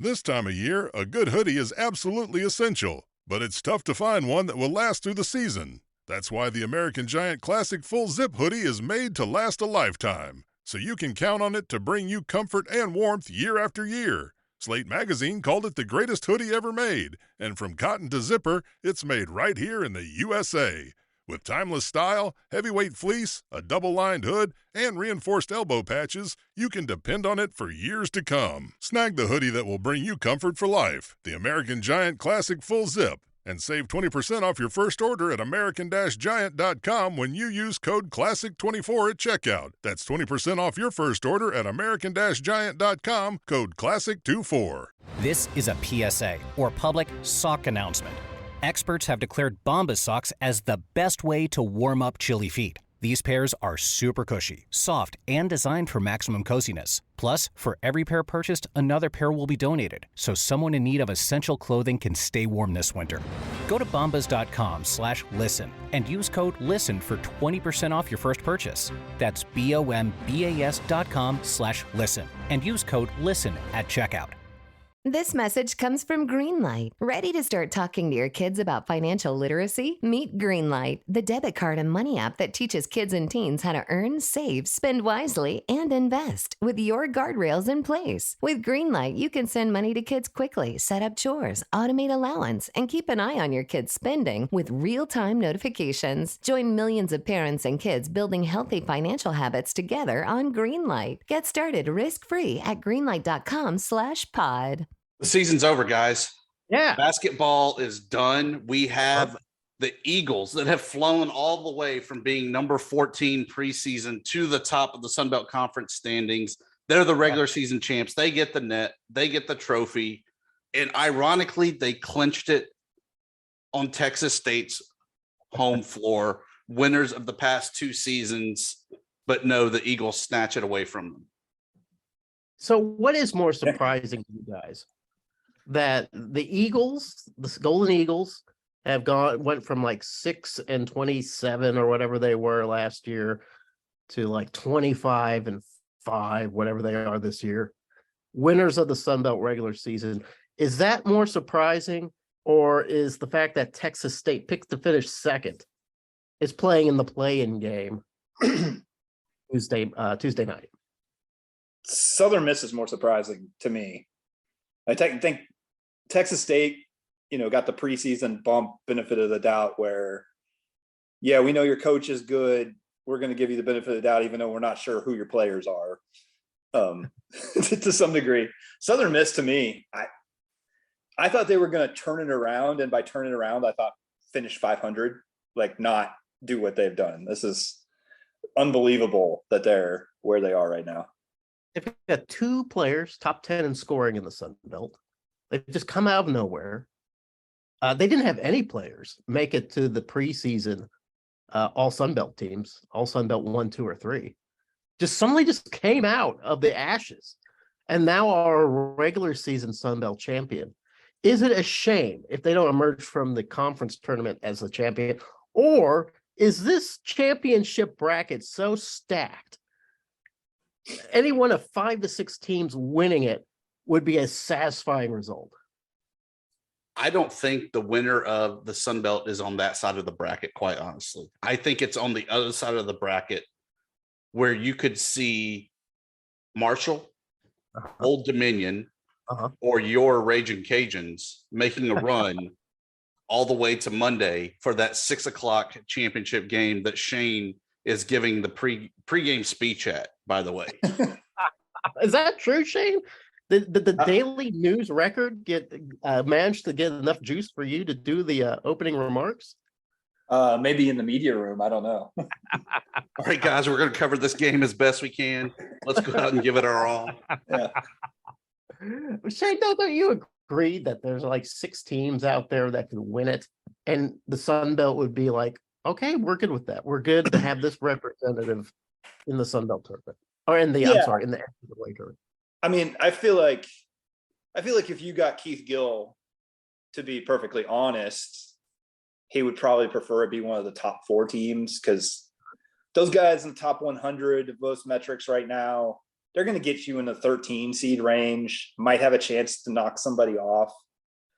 This time of year, a good hoodie is absolutely essential, but it's tough to find one that will last through the season. That's why the American Giant Classic Full Zip Hoodie is made to last a lifetime, so you can count on it to bring you comfort and warmth year after year. Slate Magazine called it the greatest hoodie ever made, and from cotton to zipper, it's made right here in the USA. With timeless style, heavyweight fleece, a double-lined hood, and reinforced elbow patches, you can depend on it for years to come. Snag the hoodie that will bring you comfort for life, the American Giant Classic Full Zip, and save 20% off your first order at american-giant.com when you use code CLASSIC24 at checkout. That's 20% off your first order at american-giant.com, code CLASSIC24. This is a PSA, or public sock announcement. Experts have declared Bombas socks as the best way to warm up chilly feet. These pairs are super cushy, soft, and designed for maximum coziness. Plus, for every pair purchased, another pair will be donated, so someone in need of essential clothing can stay warm this winter. Go to bombas.com/listen and use code LISTEN for 20% off your first purchase. That's BOMBAS.com/listen and use code LISTEN at checkout. This message comes from Greenlight. Ready to start talking to your kids about financial literacy? Meet Greenlight, the debit card and money app that teaches kids and teens how to earn, save, spend wisely, and invest with your guardrails in place. With Greenlight, you can send money to kids quickly, set up chores, automate allowance, and keep an eye on your kids' spending with real-time notifications. Join millions of parents and kids building healthy financial habits together on Greenlight. Get started risk-free at greenlight.com/pod. The season's over, guys. Yeah. Basketball is done. We have the Eagles that have flown all the way from being number 14 preseason to the top of the SunBelt Conference standings. They're the regular season champs. They get the net. They get the trophy. And ironically, they clinched it on Texas State's home floor, winners of the past two seasons. But no, the Eagles snatch it away from them. So what is more surprising to you guys? That the Eagles, the Golden Eagles, went from like 6-27 or whatever they were last year to like 25-5, whatever they are this year. Winners of the SunBelt regular season. Is that more surprising, or is the fact that Texas State picked to finish second is playing in the play-in game Tuesday night? Southern Miss is more surprising to me. I think Texas State, got the preseason bump, benefit of the doubt where, yeah, we know your coach is good. We're going to give you the benefit of the doubt, even though we're not sure who your players are, to some degree. Southern Miss, to me, I thought they were going to turn it around. And by turn it around, I thought finish 500, like not do what they've done. This is unbelievable that they're where they are right now. They've got two players, top 10 in scoring in the SunBelt. They've just come out of nowhere. They didn't have any players make it to the preseason all SunBelt teams, all SunBelt 1, 2, or 3. Somebody just came out of the ashes and now are a regular season SunBelt champion. Is it a shame if they don't emerge from the conference tournament as a champion? Or is this championship bracket so stacked any one of 5 to 6 teams winning it would be a satisfying result? I don't think the winner of the SunBelt is on that side of the bracket, quite honestly. I think it's on the other side of the bracket where you could see Marshall, Old Dominion, or your Raging Cajuns making a run all the way to Monday for that 6:00 championship game that Shane is giving the pregame speech at, by the way. Is that true, Shane? Did the Daily News Record manage to get enough juice for you to do the opening remarks? Maybe in the media room. I don't know. All right, guys, we're going to cover this game as best we can. Let's go out and give it our all. Yeah. Shane, don't you agree that there's like 6 teams out there that can win it, and the SunBelt would be like, okay, we're good with that. We're good to have this representative in the SunBelt tournament, or in the in the NCAA tournament. I mean, I feel like if you got Keith Gill, to be perfectly honest, he would probably prefer it be one of the top 4 teams, because those guys in the top 100 of most metrics right now, they're going to get you in the 13 seed range, might have a chance to knock somebody off.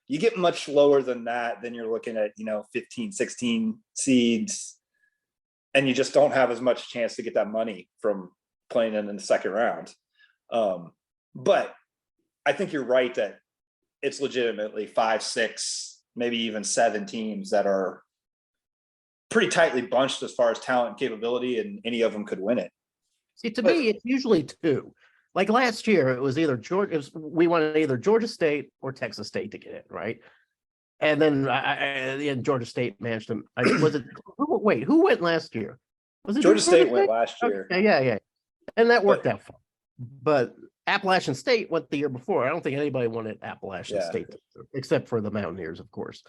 You get much lower than that, then you're looking at, 15, 16 seeds, and you just don't have as much chance to get that money from playing in the second round. But I think you're right that it's legitimately 5, 6, maybe even 7 teams that are pretty tightly bunched as far as talent and capability, and any of them could win it. See, to me, it's usually 2. Like last year, it was either we wanted either Georgia State or Texas State to get in, right? And then Georgia State managed to. Who went last year? Was it Georgia State went last year? Okay, yeah, and that worked out fine. But Appalachian State went the year before. I don't think anybody wanted Appalachian State, except for the Mountaineers, of course.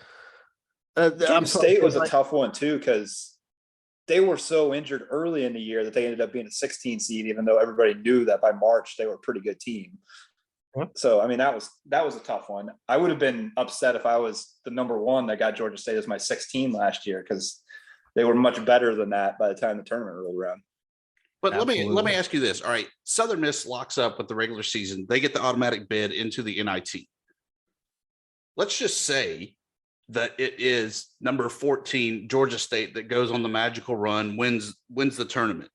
Georgia State was a tough one too, because they were so injured early in the year that they ended up being a 16 seed, even though everybody knew that by March they were a pretty good team. Yep. So, I mean, that was a tough one. I would have been upset if I was the number 1 that got Georgia State as my 16 last year, because they were much better than that by the time the tournament rolled around. But let me ask you this. All right, Southern Miss locks up with the regular season. They get the automatic bid into the NIT. Let's just say that it is number 14 Georgia State that goes on the magical run, wins the tournament.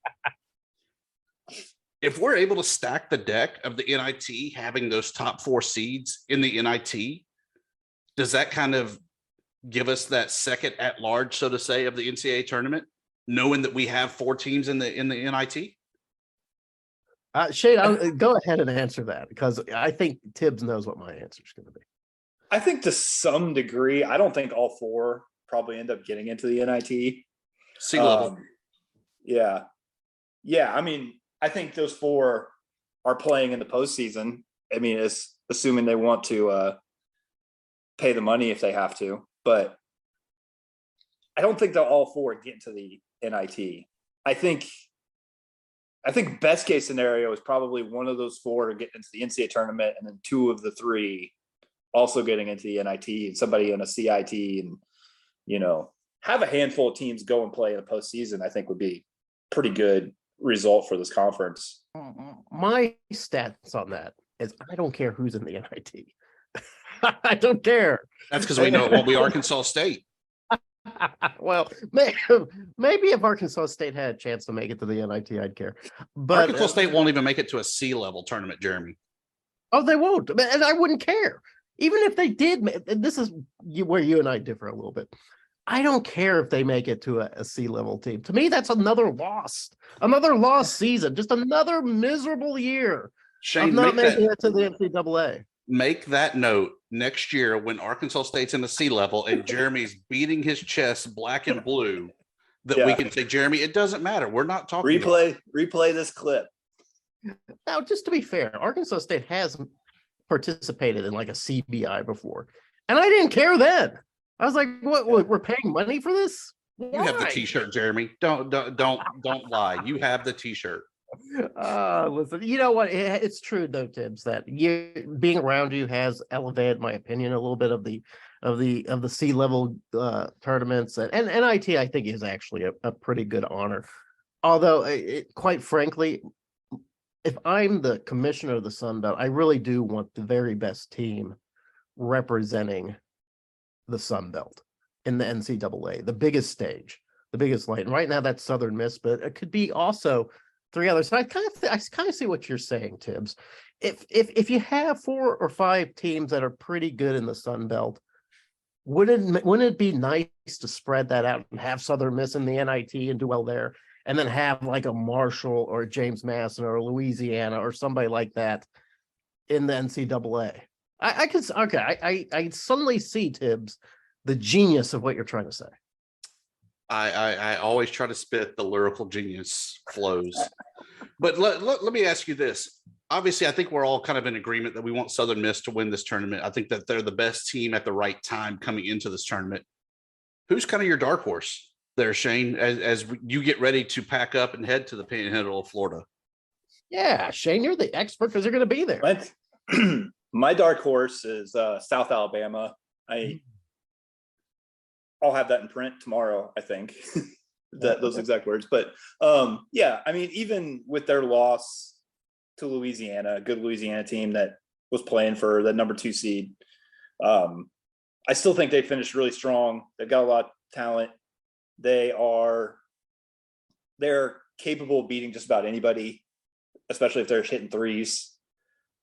If we're able to stack the deck of the NIT, having those top 4 seeds in the NIT, does that kind of give us that second at large, so to say, of the NCAA tournament, knowing that we have 4 teams in the NIT? Shane, I'll go ahead and answer that, because I think Tibbs knows what my answer is going to be. I think to some degree, I don't think all 4 probably end up getting into the NIT. C level. Yeah. I mean, I think those 4 are playing in the postseason. I mean, it's assuming they want to pay the money if they have to, but I don't think they'll all 4 get into the NIT. I think best case scenario is probably one of those 4 to get into the NCAA tournament, and then 2 of the 3 also getting into the NIT, and somebody in a CIT, and have a handful of teams go and play in the postseason. I think would be pretty good result for this conference. My stats on that is I don't care who's in the NIT. I don't care. That's because we know it won't be Arkansas State. Well, maybe if Arkansas State had a chance to make it to the NIT, I'd care. But Arkansas State won't even make it to a C level tournament, Jeremy. Oh, they won't, and I wouldn't care. Even if they did, this is where you and I differ a little bit. I don't care if they make it to a C-level team. To me, that's another lost season, just another miserable year. Shane, of not making it to the NCAA. Make that note next year when Arkansas State's in the C level and Jeremy's beating his chest black and blue, that we can say, Jeremy, it doesn't matter. We're not talking. Replay this clip. Now, just to be fair, Arkansas State has participated in like a CBI before, and I didn't care then. I was like, "What? We're paying money for this?" You have the T-shirt, Jeremy. Don't lie. You have the T-shirt. Listen, you know what? It's true though, Tibbs, that being around you has elevated my opinion a little bit of the C-level tournaments, and NIT I think is actually a pretty good honor. Although, quite frankly, if I'm the commissioner of the SunBelt, I really do want the very best team representing the SunBelt in the NCAA, the biggest stage, the biggest light. And right now that's Southern Miss, but it could be also 3 others. So I kind of see what you're saying, Tibbs. If you have 4 or 5 teams that are pretty good in the SunBelt, wouldn't it be nice to spread that out and have Southern Miss in the NIT and do well there? And then have like a Marshall or a James Madison or a Louisiana or somebody like that in the NCAA. I suddenly see, Tibbs, the genius of what you're trying to say. I always try to spit the lyrical genius flows. But let me ask you this. Obviously, I think we're all kind of in agreement that we want Southern Miss to win this tournament. I think that they're the best team at the right time coming into this tournament. Who's kind of your dark horse there, Shane, as you get ready to pack up and head to the Panhandle of Florida? Yeah, Shane, you're the expert because you're going to be there. My dark horse is South Alabama. I'll have that in print tomorrow, I think, those exact words. But yeah, I mean, even with their loss to Louisiana, a good Louisiana team that was playing for the number 2 seed. I still think they finished really strong. They've got a lot of talent. They're capable of beating just about anybody, especially if they're hitting threes.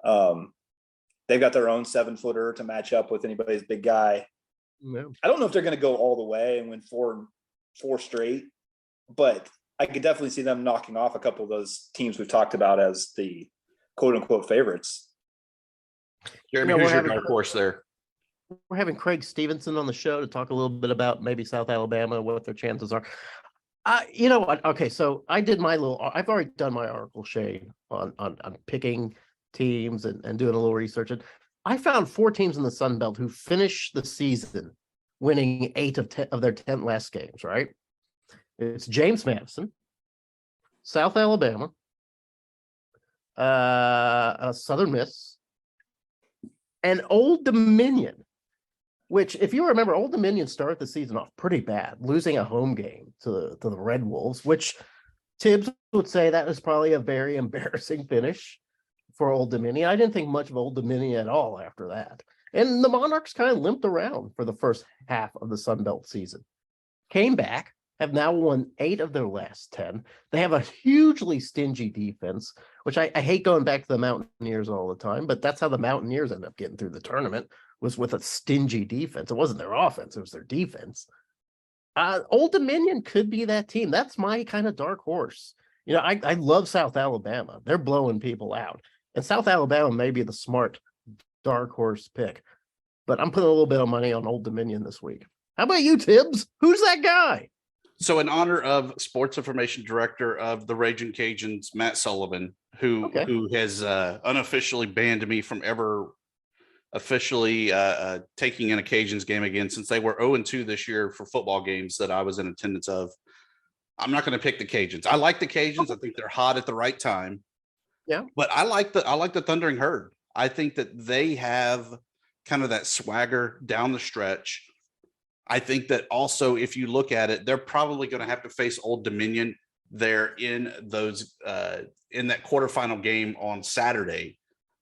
They've got their own 7-footer to match up with anybody's big guy. Yeah. I don't know if they're going to go all the way and win four straight, but I could definitely see them knocking off a couple of those teams we've talked about as the quote unquote favorites. Jeremy, who's your dark horse there? We're having Creg Stephenson on the show to talk a little bit about maybe South Alabama, what their chances are. You know what? Okay, so I've already done my article, Shane, on picking teams and doing a little research. And I found 4 teams in the Sun Belt who finished the season winning 8 of their 10 last games, right? It's James Madison, South Alabama, Southern Miss, and Old Dominion, which, if you remember, Old Dominion started the season off pretty bad, losing a home game to the Red Wolves, which Tibbs would say that was probably a very embarrassing finish for Old Dominion. I didn't think much of Old Dominion at all after that. And the Monarchs kind of limped around for the first half of the Sun Belt season. Came back, have now won 8 of their last 10. They have a hugely stingy defense, which I hate going back to the Mountaineers all the time, but that's how the Mountaineers end up getting through the tournament, was with a stingy defense. It wasn't their offense, it was their defense. Old Dominion could be that team. That's my kind of dark horse. You know, I love South Alabama. They're blowing people out. And South Alabama may be the smart dark horse pick. But I'm putting a little bit of money on Old Dominion this week. How about you, Tibbs? Who's that guy? So in honor of sports information director of the Raging Cajuns, Matt Sullivan, who has unofficially banned me from ever officially taking in a Cajuns game again, since they were 0-2 this year for football games that I was in attendance of. I'm not going to pick the Cajuns. I like the Cajuns. I think they're hot at the right time. Yeah. But I like the Thundering Herd. I think that they have kind of that swagger down the stretch. I think that also, if you look at it, they're probably going to have to face Old Dominion there in those in that quarterfinal game on Saturday.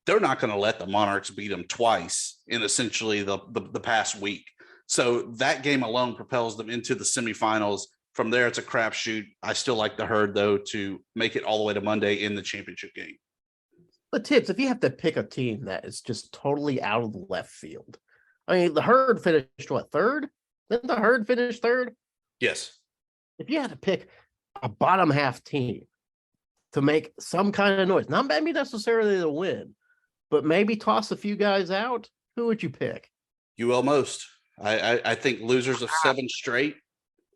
They're not going to let the Monarchs beat them twice in essentially the past week. So that game alone propels them into the semifinals. From there, it's a crapshoot. I still like the Herd, though, to make it all the way to Monday in the championship game. But Tibbs, if you have to pick a team that is just totally out of the left field, I mean, the Herd finished what, 3rd? Didn't the Herd finish 3rd? Yes. If you had to pick a bottom half team to make some kind of noise, not maybe necessarily to win, but maybe toss a few guys out, who would you pick? UL Most. I think losers of 7 straight,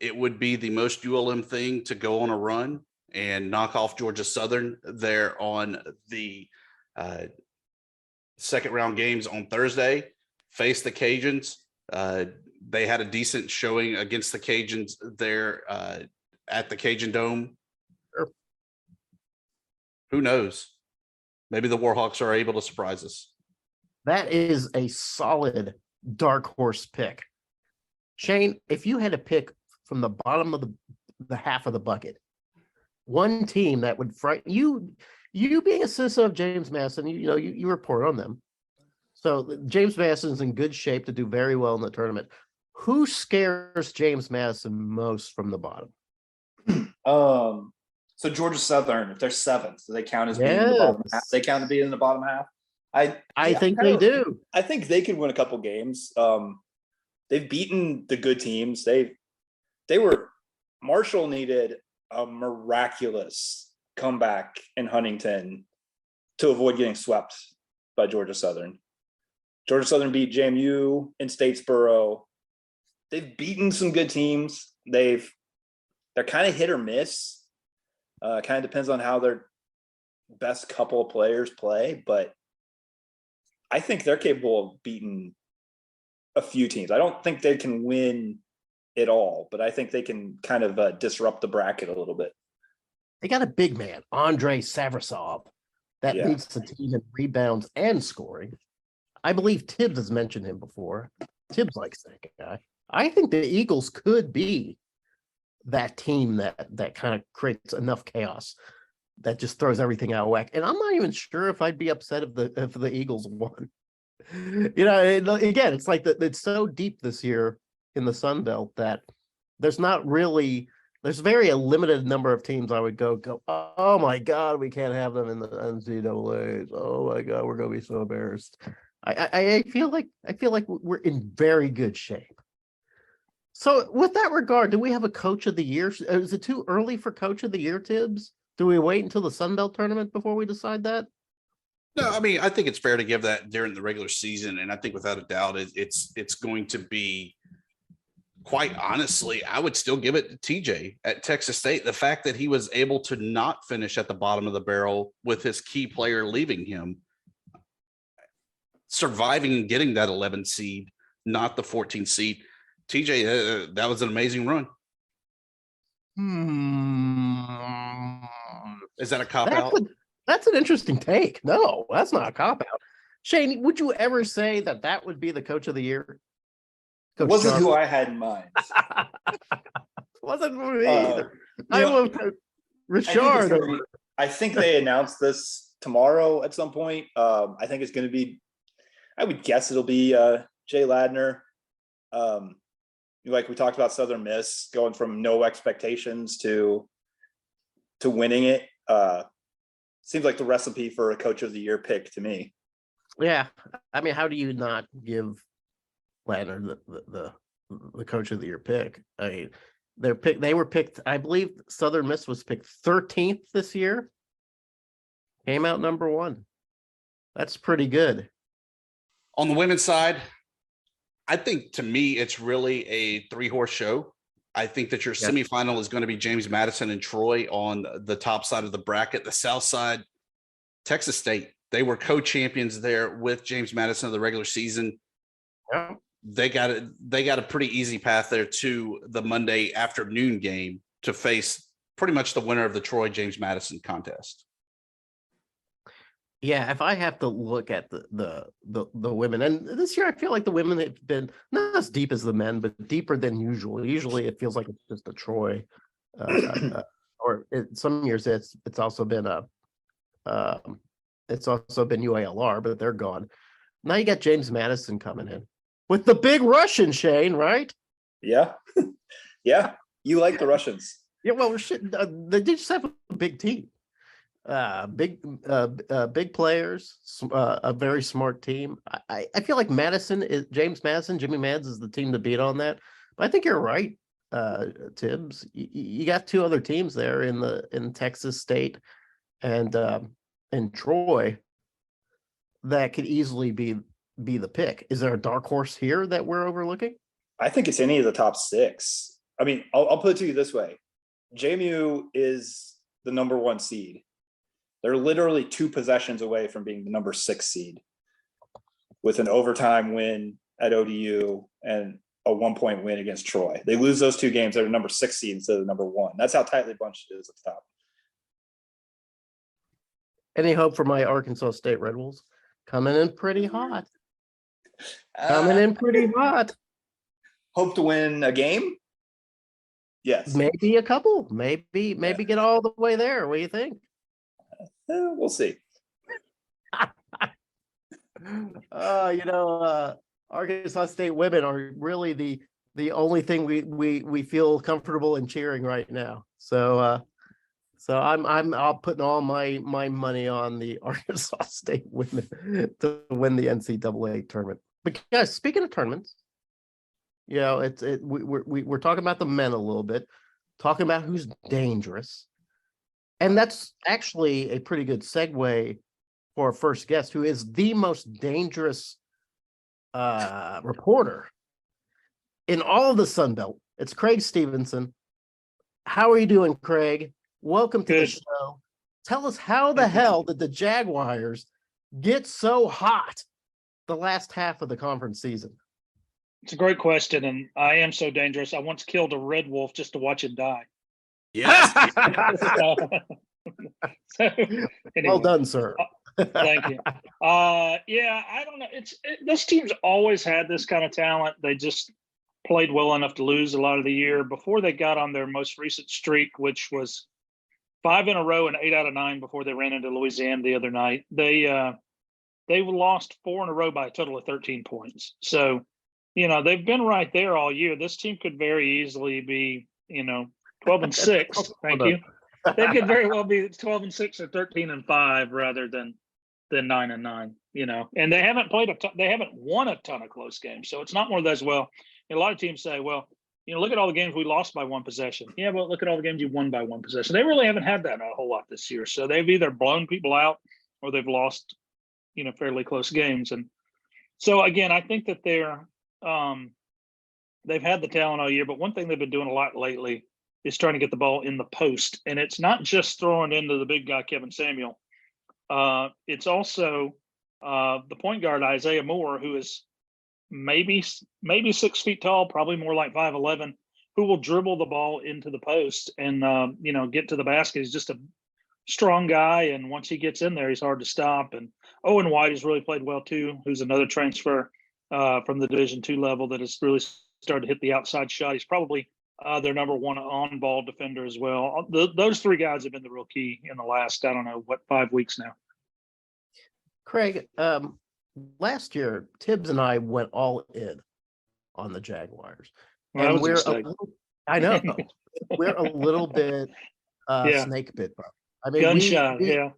it would be the most ULM thing to go on a run and knock off Georgia Southern there on the second round games on Thursday, face the Cajuns. They had a decent showing against the Cajuns there at the Cajun Dome. Sure. Who knows? Maybe the Warhawks are able to surprise us. That is a solid dark horse pick. Shane, if you had to pick from the bottom of the half of the bucket, one team that would frighten you being a citizen of James Madison, you report on them. So James Madison's in good shape to do very well in the tournament. Who scares James Madison most from the bottom? So Georgia Southern, if they're 7th, do they count as being in the bottom half? They count as being in the bottom half. I think they do. I think they could win a couple games. They've beaten the good teams. Marshall needed a miraculous comeback in Huntington to avoid getting swept by Georgia Southern. Georgia Southern beat JMU in Statesboro. They've beaten some good teams. They're kind of hit or miss. Kind of depends on how their best couple of players play, but I think they're capable of beating a few teams. I don't think they can win it all, but I think they can kind of disrupt the bracket a little bit. They got a big man, Andrei Savrasov, that leads the team in rebounds and scoring. I believe Tibbs has mentioned him before. Tibbs likes that guy. I think the Eagles could be that team that kind of creates enough chaos. that just throws everything out of whack. And I'm not even sure if I'd be upset if the Eagles won. Again, it's like it's so deep this year in the Sun Belt that there's very a limited number of teams I would go, oh my God, we can't have them in the NCAAs. Oh my God, we're gonna be so embarrassed. I feel like we're in very good shape. So with that regard, do we have a coach of the year? Is it too early for coach of the year, Tibbs? Do we wait until the Sun Belt tournament before we decide that? No, I mean, I think it's fair to give that during the regular season. And I think without a doubt, it's going to be, quite honestly, I would still give it to TJ at Texas State. The fact that he was able to not finish at the bottom of the barrel with his key player leaving him, surviving and getting that 11 seed, not the 14 seed. TJ, that was an amazing run. Is that a cop-out? That's an interesting take. No, that's not a cop-out. Shane, would you ever say that would be the coach of the year? Coach wasn't Johnson? Who I had in mind. Wasn't for me either. I love Richard. I think they announced this tomorrow at some point. I think it's going to be, I would guess it'll be Jay Ladner. Like we talked about Southern Miss going from no expectations to winning it. Seems like the recipe for a coach of the year pick to me. Yeah. I mean, how do you not give Ladner the coach of the year pick? I mean, they were picked, I believe Southern Miss was picked 13th this year. Came out number 1. That's pretty good. On the women's side, I think to me, it's really a 3-horse show. I think that your semifinal is going to be James Madison and Troy on the top side of the bracket. The south side, Texas State. They were co-champions there with James Madison of the regular season. Yeah. They got a pretty easy path there to the Monday afternoon game to face pretty much the winner of the Troy James Madison contest. Yeah, if I have to look at the women, and this year I feel like the women have been not as deep as the men, but deeper than usual. Usually it feels like it's just a Troy, some years it's also been UALR, but they're gone. Now you got James Madison coming in with the big Russian, Shane, right? Yeah, yeah. You like the Russians? Yeah. Well, they just have a big team. Big players, a very smart team. I feel like James Madison, Jimmy Mads is the team to beat on that. But I think you're right, Tibbs. You got 2 other teams there in Texas State and Troy that could easily be the pick. Is there a dark horse here that we're overlooking? I think it's any of the top 6. I mean, I'll put it to you this way: JMU is the number 1 seed. They're literally 2 possessions away from being the number 6 seed with an overtime win at ODU and a 1-point win against Troy. They lose those 2 games. They're the number 6 seed instead of number 1. That's how tightly bunched it is at the top. Any hope for my Arkansas State Red Wolves? Coming in pretty hot. Hope to win a game? Yes. Maybe a couple. Maybe get all the way there. What do you think? We'll see. Arkansas State women are really the only thing we feel comfortable in cheering right now. So I'll putting all my money on the Arkansas State women to win the NCAA tournament. But guys, speaking of tournaments, we're talking about the men a little bit, talking about who's dangerous. And that's actually a pretty good segue for our first guest, who is the most dangerous reporter in all of the Sun Belt. It's Creg Stephenson. How are you doing, Creg? Welcome to the show. Tell us, how the hell did the Jaguars get so hot the last half of the conference season? It's a great question, and I am so dangerous. I once killed a red wolf just to watch him die. Yes. Anyway, well done, sir. Thank you. I don't know. This team's always had this kind of talent. They just played well enough to lose a lot of the year before they got on their most recent streak, which was 5 in a row and 8 out of 9 before they ran into Louisiana the other night. They lost 4 in a row by a total of 13 points. So, they've been right there all year. This team could very easily be, 12-6. Thank you. They could very well be 12-6 or 13-5 rather than 9-9. And they haven't they haven't won a ton of close games. So it's not one of those. Well, a lot of teams say, well, look at all the games we lost by one possession. Yeah, but look at all the games you won by one possession. They really haven't had that a whole lot this year. So they've either blown people out or they've lost, fairly close games. And so again, I think that they've had the talent all year, but one thing they've been doing a lot lately is trying to get the ball in the post. And it's not just throwing into the big guy, Kevin Samuel. It's also the point guard, Isaiah Moore, who is maybe 6 feet tall, probably more like 5'11", who will dribble the ball into the post and, get to the basket. He's just a strong guy. And once he gets in there, he's hard to stop. And Owen White has really played well too, who's another transfer from the Division II level that has really started to hit the outside shot. He's probably their number one on-ball defender as well. Those 3 guys have been the real key in the last, 5 weeks now. Creg, last year, Tibbs and I went all in on the Jaguars. Well, and I know, we're a little bit snake bit. I mean, gunshot, yeah.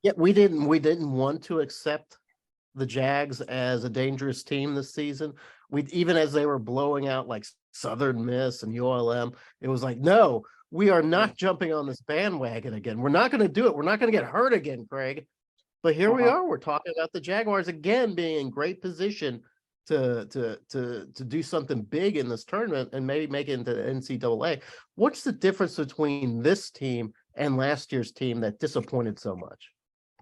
Yeah, we didn't want to accept the Jags as a dangerous team this season. Even as they were blowing out like Southern Miss and ULM, it was like, no, we are not jumping on this bandwagon again. We're not going to do it. We're not going to get hurt again, Creg. But here we are. We're talking about the Jaguars again being in great position to do something big in this tournament and maybe make it into the NCAA. What's the difference between this team and last year's team that disappointed so much?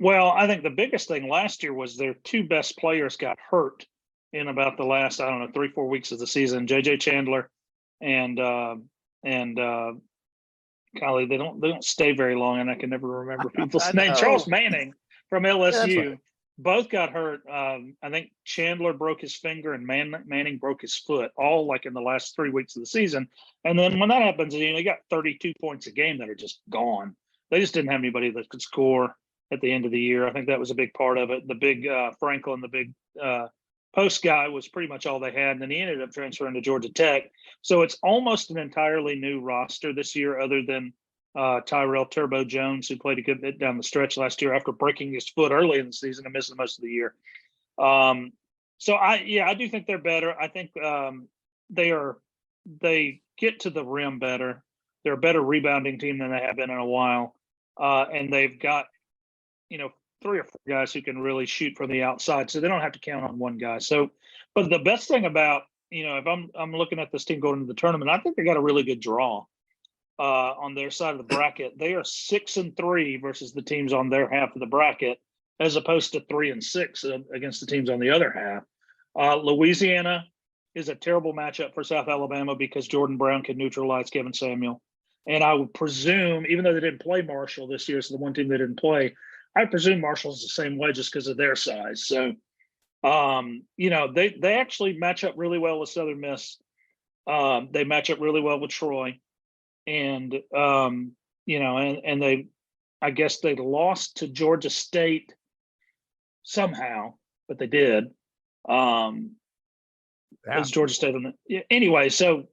Well, I think the biggest thing last year was their 2 best players got hurt in about the last, 3-4 weeks of the season. JJ Chandler and golly, they don't stay very long, and I can never remember people's names. Charles Manning from LSU, right. Both got hurt. I think Chandler broke his finger and Manning broke his foot, all like in the last 3 weeks of the season. And then when that happens, they got 32 points a game that are just gone. They just didn't have anybody that could score at the end of the year. I think that was a big part of it. The big Franklin, the big post guy, was pretty much all they had. And then he ended up transferring to Georgia Tech. So it's almost an entirely new roster this year, other than Tyrell Turbo Jones, who played a good bit down the stretch last year after breaking his foot early in the season and missing most of the year. So I do think they're better. I think they get to the rim better. They're a better rebounding team than they have been in a while. And they've got, 3 or 4 guys who can really shoot from the outside, so they don't have to count on one guy. So, but the best thing about, if I'm looking at this team going into the tournament, I think they got a really good draw on their side of the bracket. They are 6-3 versus the teams on their half of the bracket, as opposed to 3-6 against the teams on the other half. Louisiana is a terrible matchup for South Alabama because Jordan Brown can neutralize Kevin Samuel. And I would presume, even though they didn't play Marshall this year, so the one team they didn't play, I presume Marshall's the same way just because of their size. So, they actually match up really well with Southern Miss. They match up really well with Troy. And, and I guess they lost to Georgia State somehow, but they did. It's Georgia State. Anyway, so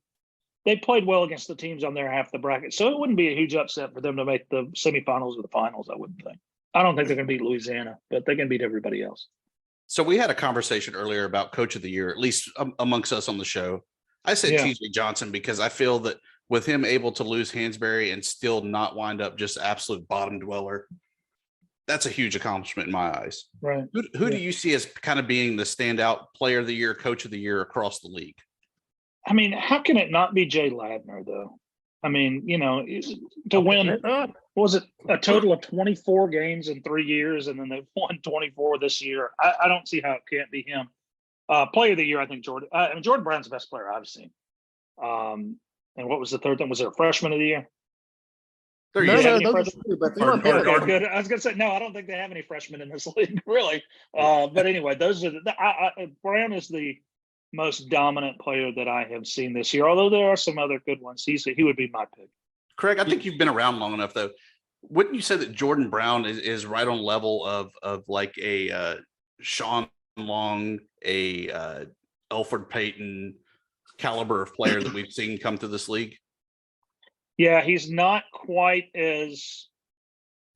they played well against the teams on their half of the bracket. So it wouldn't be a huge upset for them to make the semifinals or the finals, I wouldn't think. I don't think they're going to beat Louisiana, but they can beat everybody else. So we had a conversation earlier about Coach of the Year, at least amongst us on the show. I said TJ Johnson because I feel that with him able to lose Hansberry and still not wind up just absolute bottom dweller, that's a huge accomplishment in my eyes. Right. Who do you see as kind of being the standout player of the year, coach of the year across the league? I mean, how can it not be Jay Ladner, though? I mean, to win, was it a total of 24 games in 3 years, and then they won 24 this year? I don't see how it can't be him. Player of the year, I think Jordan Brown's the best player I've seen. And what was the third thing? Was it a freshman of the year? No, those are two, but they don't have okay, good. I was going to say, no, I don't think they have any freshmen in this league, really. But anyway, those are Brown is the most dominant player that I have seen this year, although there are some other good ones. He would be my pick. Creg, I think you've been around long enough, though. Wouldn't you say that Jordan Brown is right on level of like a Sean Long, a Elfrid Payton caliber of player that we've seen come through this league? Yeah, he's not quite as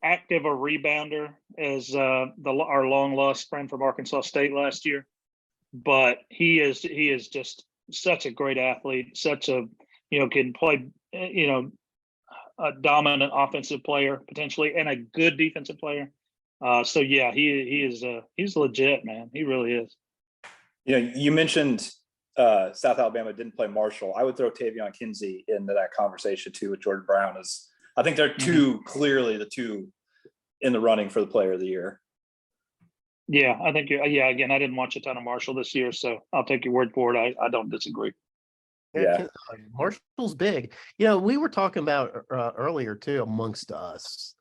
active a rebounder as our long lost friend from Arkansas State last year, but he is just such a great athlete, such a can play a dominant offensive player potentially and a good defensive player. So yeah, he's legit, man. He really is. You mentioned South Alabama didn't play Marshall. I would throw Tavion Kinsey into that conversation too with Jordan Brown. I think they're clearly the two in the running for the player of the year. Yeah, I think again, I didn't watch a ton of Marshall this year, so I'll take your word for it. I don't disagree. Yeah. Marshall's big. We were talking about earlier too amongst us,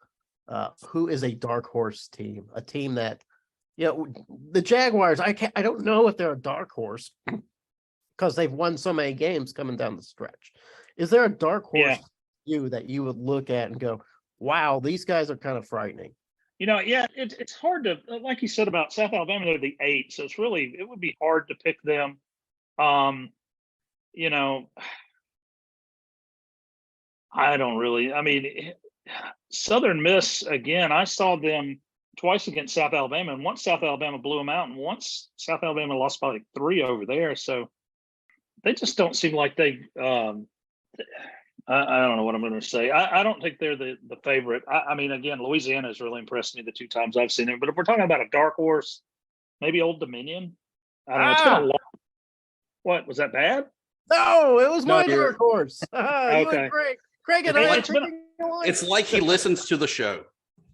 who is a dark horse team, a team that, the Jaguars, I don't know if they're a dark horse because they've won so many games coming down the stretch. Is there a dark horse that you would look at and go, wow, these guys are kind of frightening? It's hard to, like you said about South Alabama, they're the 8, so it would be hard to pick them. I don't really. I mean, Southern Miss, again, I saw them twice against South Alabama, and once South Alabama blew them out, and once South Alabama lost by like 3 over there. So they just don't seem like they. I don't know what I'm going to say. I don't think they're the favorite. I mean, again, Louisiana has really impressed me the 2 times I've seen them. But if we're talking about a dark horse, maybe Old Dominion. I don't know. It's been a long. What was that bad? No, it was my dark horse. Okay, Creg and I. It's like he listens to the show.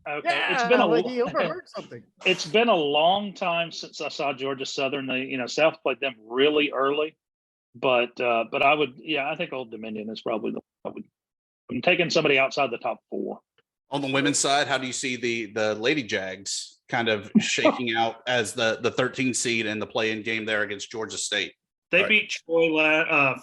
Okay, yeah, he overheard something. It's been a long time since I saw Georgia Southern. South played them really early, but I think Old Dominion is probably I'm taking somebody outside the top 4. On the women's side, how do you see the Lady Jags kind of shaking out as the 13 seed in the play-in game there against Georgia State? They beat Troy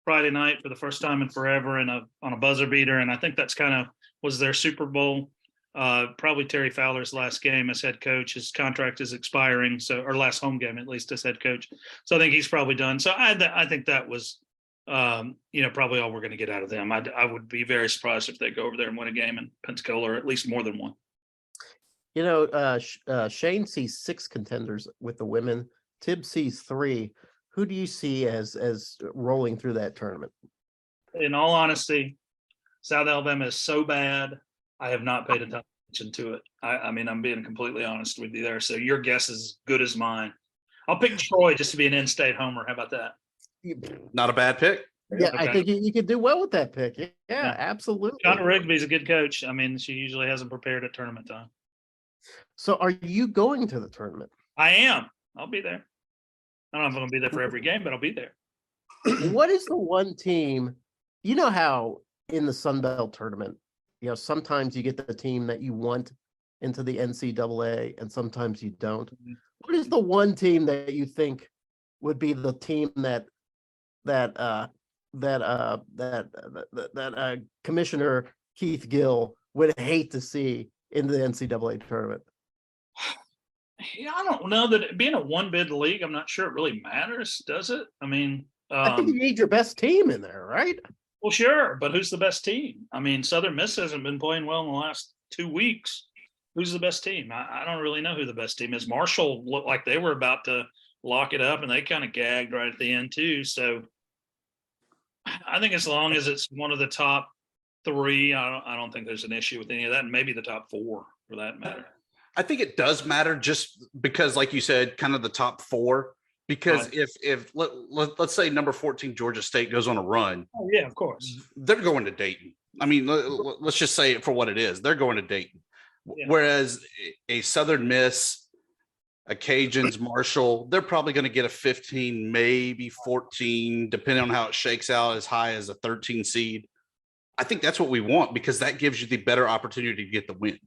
Friday night for the first time in forever on a buzzer beater, and I think that's kind of was their Super Bowl. Probably Terry Fowler's last game as head coach. His contract is expiring, or last home game at least as head coach. So I think he's probably done. So I think that was probably all we're going to get out of them. I would be very surprised if they go over there and win a game in Pensacola, or at least more than one. Shane sees 6 contenders with the women. Tibbs sees 3. Who do you see as rolling through that tournament? In all honesty, South Alabama is so bad, I have not paid attention to it. I mean, I'm being completely honest with you there. So your guess is as good as mine. I'll pick Troy just to be an in-state homer. How about that? Not a bad pick. Yeah, okay. I think you could do well with that pick. Yeah, absolutely. Donna Rigby's a good coach. I mean, she usually hasn't prepared at tournament time. So are you going to the tournament? I am. I'll be there. I don't know if I'm going to be there for every game, but I'll be there. What is the one team, how in the SunBelt tournament, sometimes you get the team that you want into the NCAA and sometimes you don't. Mm-hmm. What is the one team that you think would be the team that Commissioner Keith Gill would hate to see in the NCAA tournament? Yeah, I don't know that being a 1-bid league, I'm not sure it really matters, does it? I mean, I think you need your best team in there, right? Well, sure, but who's the best team? I mean, Southern Miss hasn't been playing well in the last 2 weeks. Who's the best team? I don't really know who the best team is. Marshall looked like they were about to lock it up, and they kind of gagged right at the end too. So I think as long as it's one of the top 3, I don't think there's an issue with any of that, and maybe the top 4 for that matter. I think it does matter just because, like you said, kind of the top 4. Because if let's say number 14 Georgia State goes on a run, oh yeah, of course, they're going to Dayton. I mean, let's just say it for what it is. They're going to Dayton. Yeah. Whereas a Southern Miss, a Cajuns, Marshall, they're probably going to get a 15, maybe 14, depending on how it shakes out, as high as a 13 seed. I think that's what we want because that gives you the better opportunity to get the win.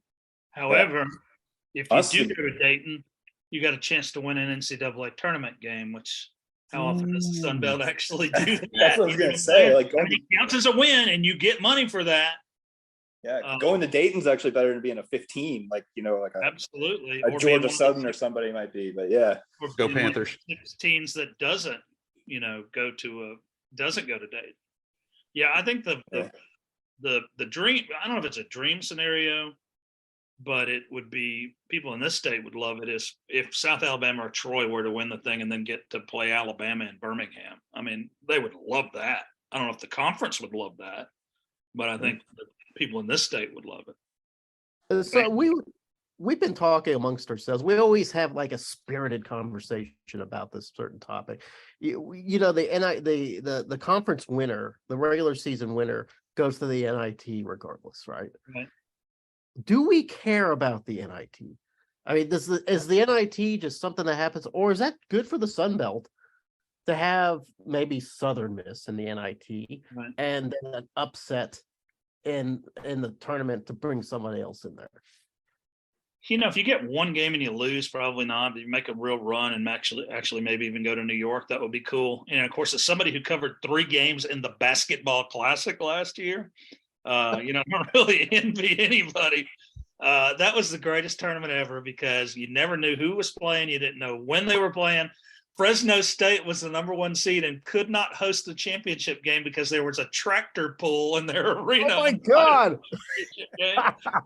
However, if you do go to Dayton, you got a chance to win an NCAA tournament game, which how often does the SunBelt actually do that? That's what I was going to say. It counts as a win, and you get money for that. Yeah, going to Dayton's actually better than being a 15, like like absolutely a Georgia Southern or somebody might be. But yeah, go Panthers. 16s that doesn't go to Dayton. Yeah, I think the dream. I don't know if it's a dream scenario, but it would be, people in this state would love it, is if South Alabama or Troy were to win the thing and then get to play Alabama in Birmingham. I mean, they would love that. I don't know if the conference would love that, but I think the people in this state would love it. So we've been talking amongst ourselves. We always have like a spirited conversation about this certain topic. The conference winner, the regular season winner, goes to the NIT regardless, right? Right. Do we care about the NIT? I mean, is the NIT just something that happens, or is that good for the SunBelt to have maybe Southern Miss in the NIT, Right. and then an upset in the tournament to bring somebody else in there? If you get one game and you lose, probably not. You make a real run and actually maybe even go to New York, that would be cool. And of course, as somebody who covered 3 games in the basketball classic last year, I don't really envy anybody. That was the greatest tournament ever because you never knew who was playing. You didn't know when they were playing. Fresno State was the number 1 seed and could not host the championship game because there was a tractor pull in their arena. Oh my God!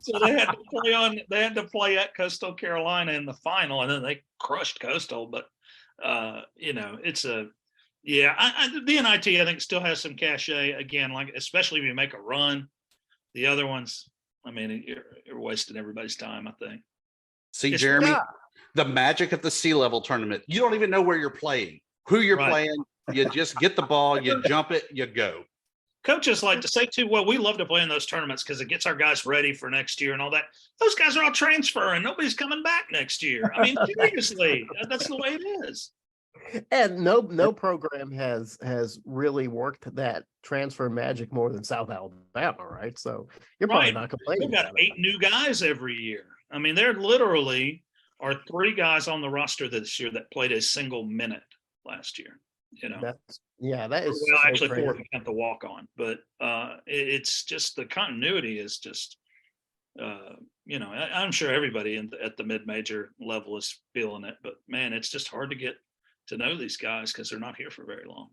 So they had to play at Coastal Carolina in the final, and then they crushed Coastal. But it's the NIT, I think, still has some cachet. Again, like especially if you make a run. The other ones, I mean, you're wasting everybody's time, I think. See, Jeremy, the magic of the sea-level tournament. You don't even know where you're playing, who you're playing. You just get the ball, you jump it, you go. Coaches like to say, too, well, we love to play in those tournaments because it gets our guys ready for next year and all that. Those guys are all transferring. Nobody's coming back next year. I mean, seriously, that's the way it is. And no program has really worked that transfer magic more than South Alabama, right? So you're probably not complaining. They've got 8 new guys every year. I mean, there literally are 3 guys on the roster this year that played a single minute last year. That is actually 4 if you count the walk on, but it's just the continuity is just I'm sure everybody at the mid-major level is feeling it, but man, it's just hard to get to know these guys because they're not here for very long.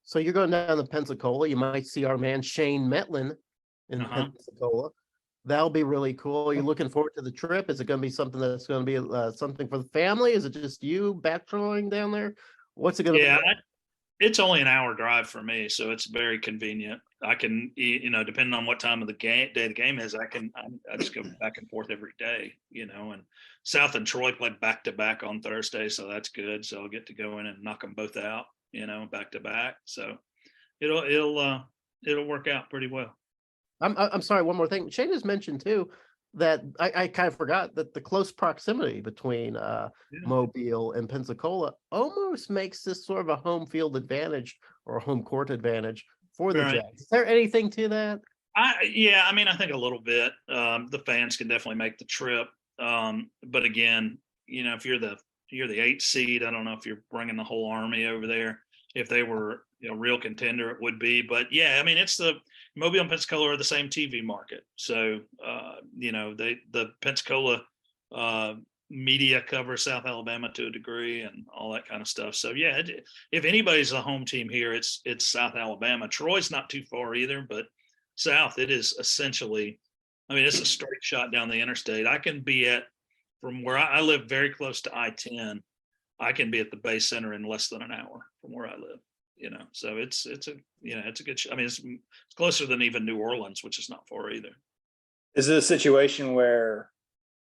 So you're going down to Pensacola. You might see our man Shane Mettlen in Pensacola. That'll be really cool. You're looking forward to the trip. Is it going to be something that's going to be something for the family? Is it just you bachelorling down there? What's it going to be? It's only an hour drive for me, so it's very convenient. I can, depending on what time of the day the game is, I just go back and forth every day, and South and Troy played back to back on Thursday, so that's good. So I'll get to go in and knock them both out, back to back. So it'll work out pretty well. I'm sorry. One more thing. Shane has mentioned too that I kind of forgot that the close proximity between Mobile and Pensacola almost makes this sort of a home field advantage or a home court advantage for the Jags. Is there anything to that? I think a little bit. The fans can definitely make the trip, but again, if you're the 8th seed, I don't know if you're bringing the whole army over there. If they were a real contender, it would be. But it's the Mobile and Pensacola are the same TV market. So, the Pensacola media covers South Alabama to a degree and all that kind of stuff. So, if anybody's a home team here, it's South Alabama. Troy's not too far either, but South, it is essentially, it's a straight shot down the interstate. I can be from where I live very close to I-10. I can be at the Bay Center in less than an hour from where I live. So it's a good. It's closer than even New Orleans, which is not far either. Is it a situation where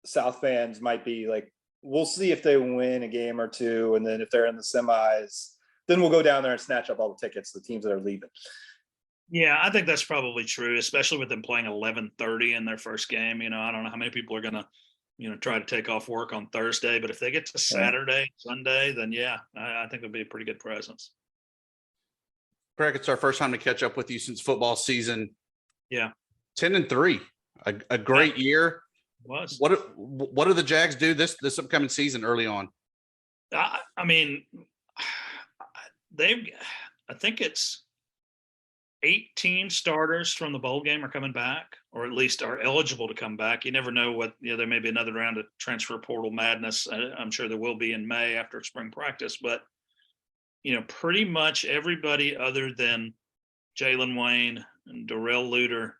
South fans might be like, we'll see if they win a game or two, and then if they're in the semis, then we'll go down there and snatch up all the tickets to the teams that are leaving? Yeah, I think that's probably true, especially with them playing 11:30 in their first game. I don't know how many people are gonna, try to take off work on Thursday, but if they get to Saturday, Sunday, then I think it'll be a pretty good presence. Creg, it's our first time to catch up with you since football season. Yeah. 10-3, a great year. It was. What do the Jags do this upcoming season early on? I think 18 starters from the bowl game are coming back, or at least are eligible to come back. You never know what, there may be another round of transfer portal madness. I'm sure there will be in May after spring practice, but pretty much everybody other than Jalen Wayne and Darrell Luter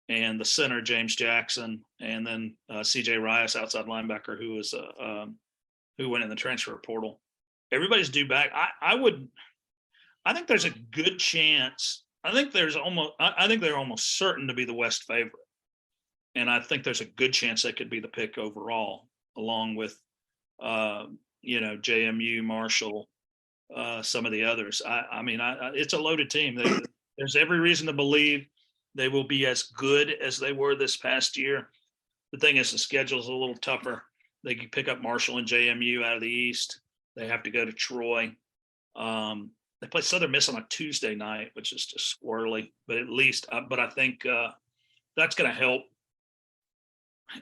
and the center James Jackson, and then CJ Rice, outside linebacker, who went in the transfer portal. Everybody's due back. I think there's a good chance. I think they're almost certain to be the West favorite. And I think there's a good chance they could be the pick overall, along with, JMU, Marshall, some of the others. It's a loaded team. There's every reason to believe they will be as good as they were this past year. The thing is, the schedule's a little tougher. They can pick up Marshall and JMU out of the East. They have to go to Troy. They play Southern Miss on a Tuesday night, which is just squirrely. But at least, I think that's going to help.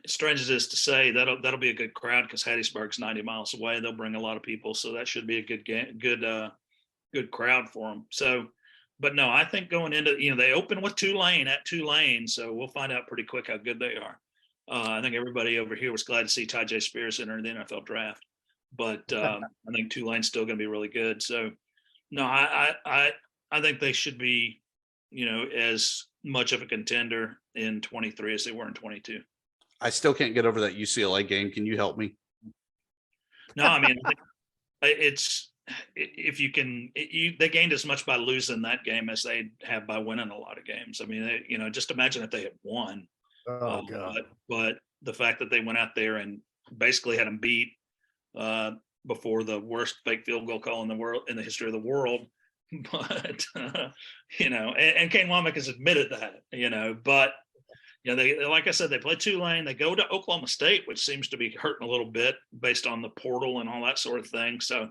As strange as it is to say, that'll be a good crowd because Hattiesburg's 90 miles away. They'll bring a lot of people, so that should be a good game, good crowd for them. So, but no, I think going into they open with Tulane at Tulane, so we'll find out pretty quick how good they are. I think everybody over here was glad to see Ty J. Spears enter the NFL draft, but I think Tulane's still going to be really good. So, no, I think they should be, as much of a contender in 23 as they were in 22. I still can't get over that UCLA game. Can you help me? No, I think it's if you can, they gained as much by losing that game as they have by winning a lot of games. Just imagine if they had won. Oh God! But the fact that they went out there and basically had them beat before the worst fake field goal call in the history of the world. But and Kane Womack has admitted that. But they, like I said, they play Tulane. They go to Oklahoma State, which seems to be hurting a little bit based on the portal and all that sort of thing. So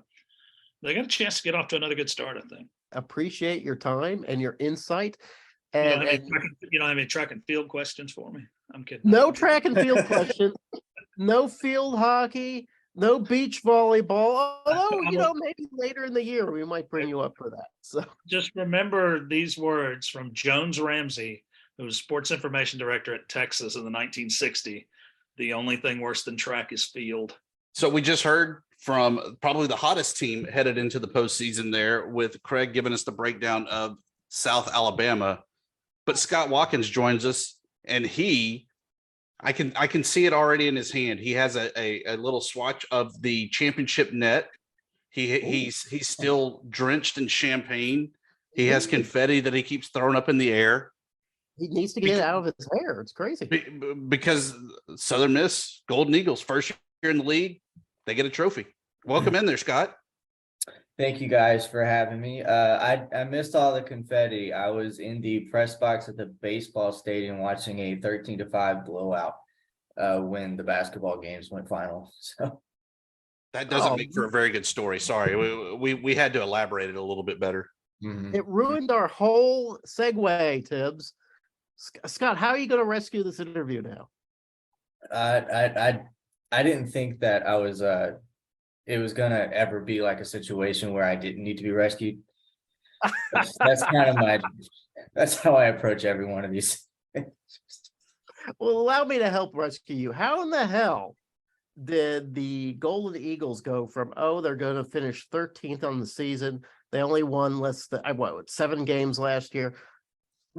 they got a chance to get off to another good start, I think. Appreciate your time and your insight. And you don't have any track and field questions for me? I'm kidding. No track and field questions. No field hockey. No beach volleyball. Although, maybe later in the year we might bring you up for that. So just remember these words from Jones Ramsey, who was sports information director at Texas in the 1960. The only thing worse than track is field. So we just heard from probably the hottest team headed into the postseason there, with Creg giving us the breakdown of South Alabama. But Scott Watkins joins us, and I can see it already in his hand. He has a little swatch of the championship net. He's still drenched in champagne. He has confetti that he keeps throwing up in the air. He needs to get it out of his hair. It's crazy. Because Southern Miss, Golden Eagles, first year in the league, they get a trophy. Welcome in there, Scott. Thank you guys for having me. I missed all the confetti. I was in the press box at the baseball stadium watching a 13-5 blowout when the basketball games went final. So that doesn't make for a very good story. Sorry, we had to elaborate it a little bit better. Mm-hmm. It ruined our whole segue, Tibbs. Scott, how are you going to rescue this interview now? I didn't think that it was gonna ever be like a situation where I didn't need to be rescued. That's kind of that's how I approach every one of these. Well, allow me to help rescue you. How in the hell did the Golden Eagles go from, they're going to finish 13th on the season? They only won 7 games last year.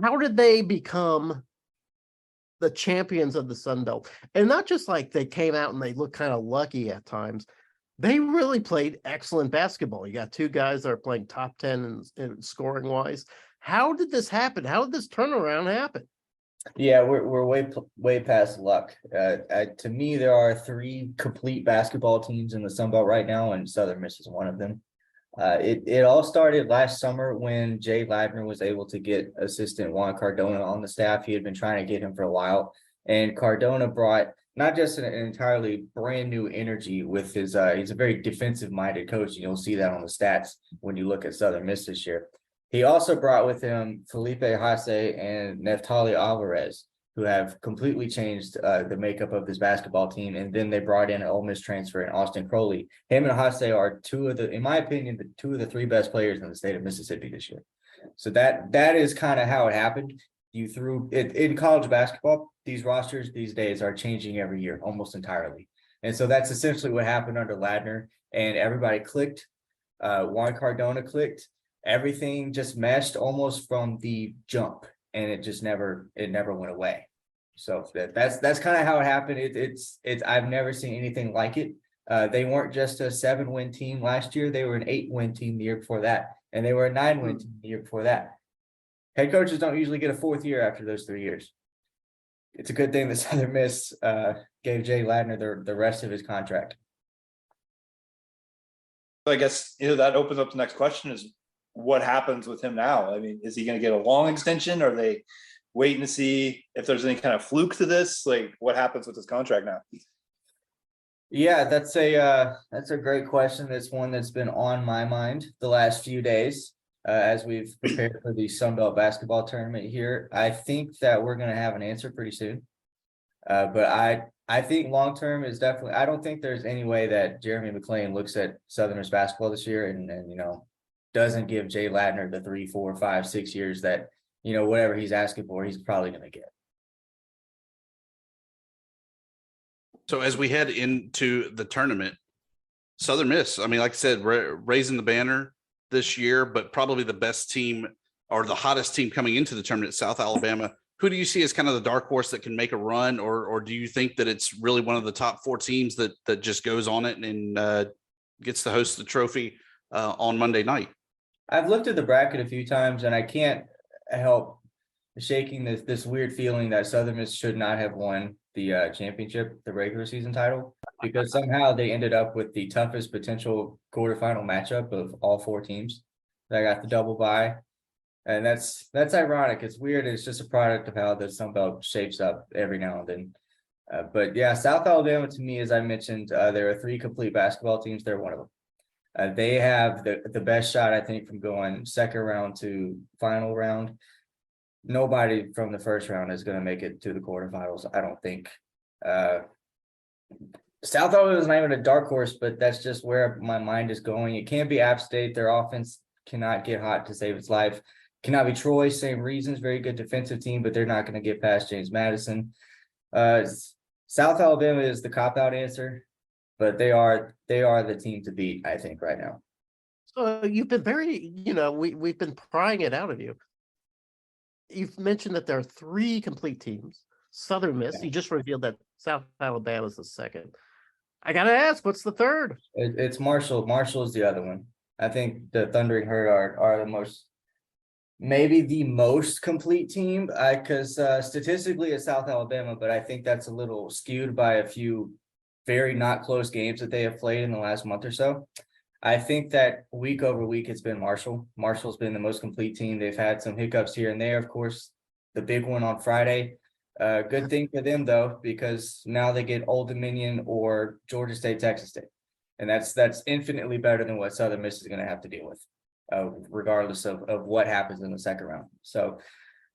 How did they become the champions of the SunBelt? And not just like they came out and they looked kind of lucky at times. They really played excellent basketball. You got 2 guys that are playing top 10 in scoring wise. How did this happen? How did this turnaround happen? Yeah, we're way past luck. To me, there are 3 complete basketball teams in the SunBelt right now, and Southern Miss is one of them. It all started last summer when Jay Ladner was able to get assistant Juan Cardona on the staff. He had been trying to get him for a while, and Cardona brought not just an entirely brand new energy with his, he's a very defensive minded coach. And you'll see that on the stats when you look at Southern Miss this year. He also brought with him Felipe Hasse and Neftali Alvarez. who have completely changed the makeup of this basketball team. And then they brought in an Ole Miss transfer in Austin Crowley. Him and Hase are in my opinion, two of the three best players in the state of Mississippi this year. So that is kind of how it happened. You threw it in college basketball. These rosters these days are changing every year, almost entirely. And so that's essentially what happened under Ladner, and everybody clicked. Juan Cardona clicked. Everything just meshed almost from the jump, and it never went away. So that's kind of how it happened. It's I've never seen anything like it. They weren't just a 7-win team last year; they were an 8-win team the year before that, and they were a 9-win team the year before that. Head coaches don't usually get a fourth year after those 3 years. It's a good thing that Southern Miss gave Jay Ladner the rest of his contract. I guess that opens up the next question: is what happens with him now? I mean, is he going to get a long extension? Or are they waiting to see if there's any kind of fluke to this? Like, what happens with his contract now? Yeah, that's a great question. That's one that's been on my mind the last few days as we've prepared for the SunBelt basketball tournament here. I think that we're going to have an answer pretty soon. But I think long term is definitely. I don't think there's any way that Jeremy McClain looks at Southern Miss basketball this year and doesn't give Jay Ladner the 3, 4, 5, 6 years that whatever he's asking for, he's probably going to get. So as we head into the tournament, Southern Miss, I mean, like I said, raising the banner this year, but probably the best team or the hottest team coming into the tournament, South Alabama. Who do you see as kind of the dark horse that can make a run, or do you think that it's really one of the top 4 teams that just goes on it and gets to host the trophy on Monday night? I've looked at the bracket a few times, and I can't help shaking this weird feeling that Southern Miss should not have won the championship, the regular season title, because somehow they ended up with the toughest potential quarterfinal matchup of all 4 teams. They got the double bye. And that's ironic. It's weird. It's just a product of how the SunBelt shapes up every now and then. But yeah, South Alabama, to me, as I mentioned, there are 3 complete basketball teams. They're one of them. They have the best shot, I think, from going second round to final round. Nobody from the first round is going to make it to the quarterfinals, I don't think. South Alabama is not even a dark horse, but that's just where my mind is going. It can't be App State. Their offense cannot get hot to save its life. Cannot be Troy, same reasons, very good defensive team, but they're not going to get past James Madison. South Alabama is the cop-out answer, but they are the team to beat, I think, right now. So you've been very, we've been prying it out of you. You've mentioned that there are 3 complete teams. Southern Miss, you just revealed that South Alabama is the second. I got to ask, what's the third? It's Marshall. Marshall is the other one. I think the Thundarr and Herd are the most, maybe the most complete team, because statistically it's South Alabama, but I think that's a little skewed by a few very not close games that they have played in the last month or so. I think that week over week it's been Marshall. Marshall's been the most complete team. They've had some hiccups here and there, of course, the big one on Friday. Good thing for them, though, because now they get Old Dominion or Georgia State, Texas State. And that's infinitely better than what Southern Miss is going to have to deal with, regardless of what happens in the second round. So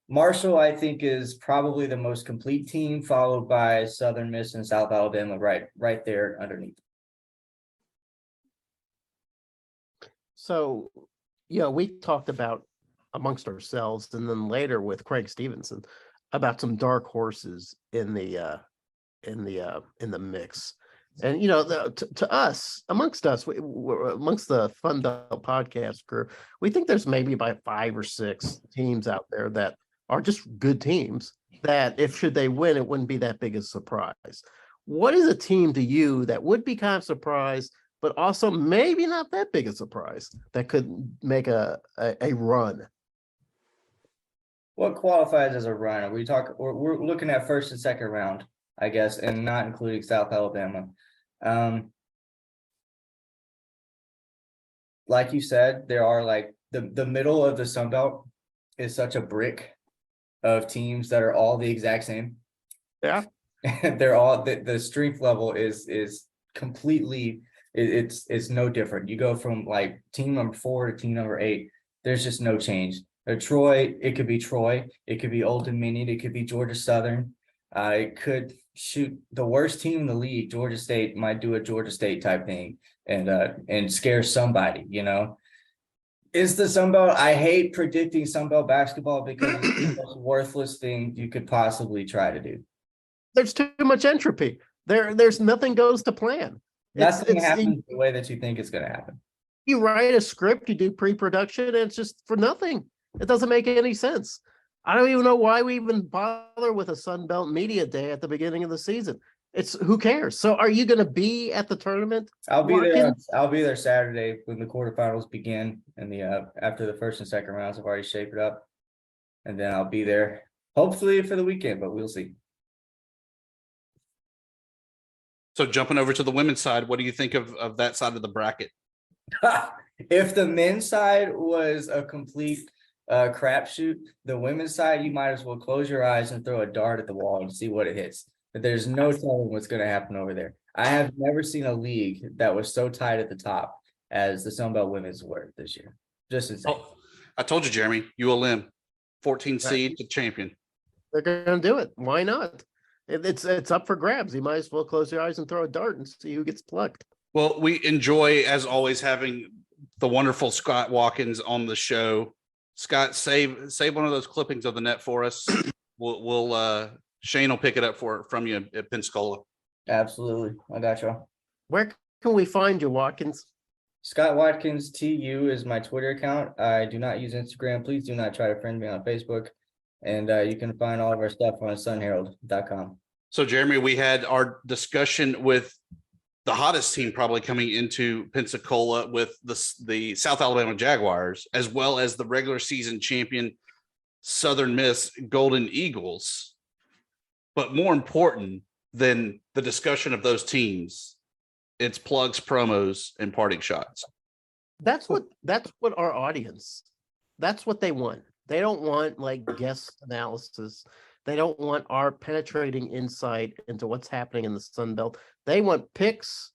Marshall, I think, is probably the most complete team, followed by Southern Miss and South Alabama right there underneath. So, we talked about amongst ourselves, and then later with Creg Stephenson about some dark horses in the mix. And to us, amongst us, amongst the FunBelt Podcast crew, we think there's maybe about 5 or 6 teams out there that are just good teams that, if should they win, it wouldn't be that big a surprise. What is a team to you that would be kind of surprised, but also maybe not that big a surprise, that could make a run? What qualifies as a run? We're looking at first and second round, I guess, and not including South Alabama. Like you said, there are like the middle of the SunBelt is such a brick of teams that are all the exact same. Yeah. They're all the strength level is completely, it's no different. You go from like team number 4 to team number 8. There's just no change. Troy, it could be Troy, it could be Old Dominion, it could be Georgia Southern. It could shoot the worst team in the league. Georgia State might do a Georgia State type thing and scare somebody, you know. It's the SunBelt. I hate predicting SunBelt basketball because it's the most worthless thing you could possibly try to do. There's too much entropy. There's nothing goes to plan. Nothing happens the way that you think it's going to happen. You write a script, you do pre-production, and it's just for nothing. It doesn't make any sense. I don't even know why we even bother with a SunBelt Media Day at the beginning of the season. It's who cares? So are you going to be at the tournament? I'll be there. I'll be there Saturday when the quarterfinals begin, and after the first and second rounds have already shaped up, and then I'll be there hopefully for the weekend, but we'll see. So jumping over to the women's side, what do you think of that side of the bracket? If the men's side was a complete crapshoot, the women's side, you might as well close your eyes and throw a dart at the wall and see what it hits. But there's no telling what's going to happen over there. I have never seen a league that was so tight at the top as the SunBelt women's were this year. Just insane. Oh, I told you, Jeremy, ULM, 14 seed to champion. They're going to do it. Why not? It's up for grabs. You might as well close your eyes and throw a dart and see who gets plucked. Well, we enjoy, as always, having the wonderful Scott Watkins on the show. Scott, save one of those clippings of the net for us. We'll Shane will pick it up from you at Pensacola. Absolutely. I got y'all. Where can we find you, Watkins? Scott Watkins TU is my Twitter account. I do not use Instagram. Please do not try to friend me on Facebook. And you can find all of our stuff on sunherald.com. So, Jeremy, we had our discussion with the hottest team probably coming into Pensacola with the South Alabama Jaguars, as well as the regular season champion Southern Miss Golden Eagles. But more important than the discussion of those teams, it's plugs, promos, and parting shots. That's what our audience, that's what they want. They don't want like guest analysis. They don't want our penetrating insight into what's happening in the SunBelt. They want picks,